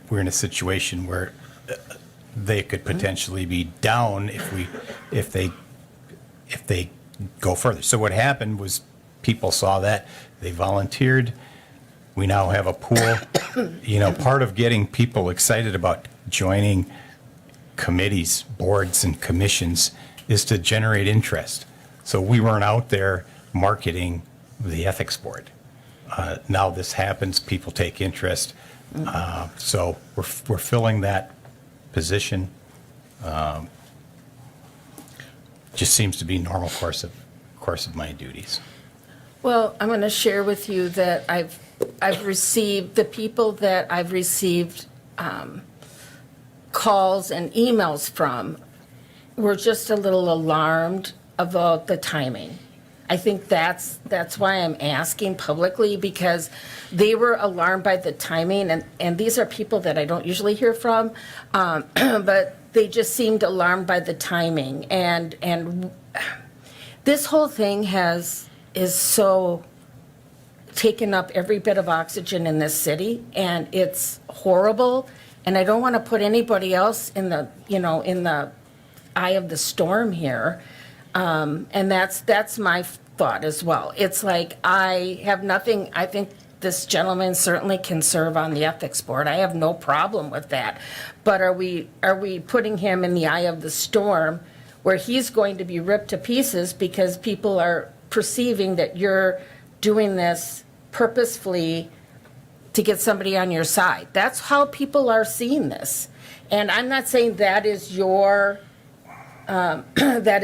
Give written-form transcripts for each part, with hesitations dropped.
we're in a situation where they could potentially be down if they go further. So what happened was people saw that, they volunteered. We now have a pool. Part of getting people excited about joining committees, boards, and commissions is to generate interest. So we weren't out there marketing the ethics board. Now this happens, people take interest. So we're filling that position. Just seems to be normal course of my duties. Well, I'm going to share with you that I've received, the people that I've received calls and emails from were just a little alarmed about the timing. I think that's why I'm asking publicly, because they were alarmed by the timing, and these are people that I don't usually hear from, but they just seemed alarmed by the timing. And this whole thing is so taken up every bit of oxygen in this city, and it's horrible. And I don't want to put anybody else in the eye of the storm here. And that's my thought as well. It's like, I have nothing, I think this gentleman certainly can serve on the ethics board. I have no problem with that. But are we putting him in the eye of the storm where he's going to be ripped to pieces because people are perceiving that you're doing this purposefully to get somebody on your side? That's how people are seeing this. And I'm not saying that is your that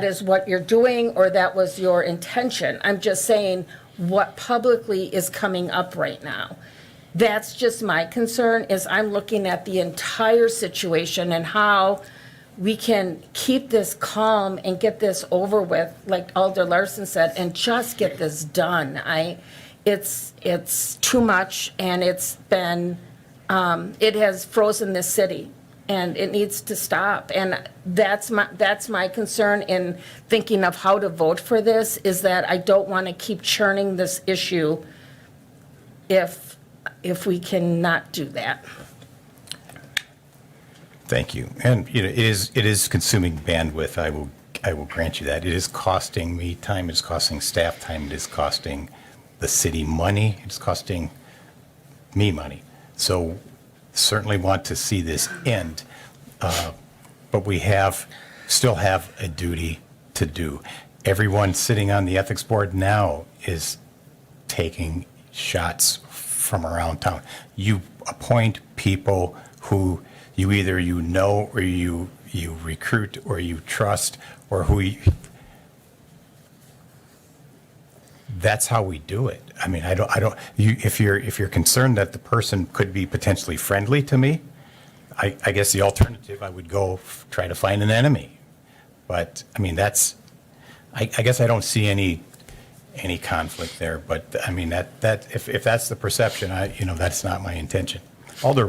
is what you're doing or that was your intention. I'm just saying what publicly is coming up right now. That's just my concern, is I'm looking at the entire situation and how we can keep this calm and get this over with, like Alder Larson said, and just get this done. It's too much, and it's been, it has frozen this city, and it needs to stop. And that's my concern in thinking of how to vote for this, is that I don't want to keep churning this issue if we cannot do that. Thank you. And it is consuming bandwidth. I will grant you that. It is costing me time. It's costing staff time. It is costing the city money. It's costing me money. So certainly want to see this end, but we still have a duty to do. Everyone sitting on the ethics board now is taking shots from around town. You appoint people who you either or you recruit or you trust, or that's how we do it. I mean, if you're concerned that the person could be potentially friendly to me, I guess the alternative, I would go try to find an enemy. But I mean, I guess I don't see any conflict there. But I mean, that if that's the perception, that's not my intention. Alder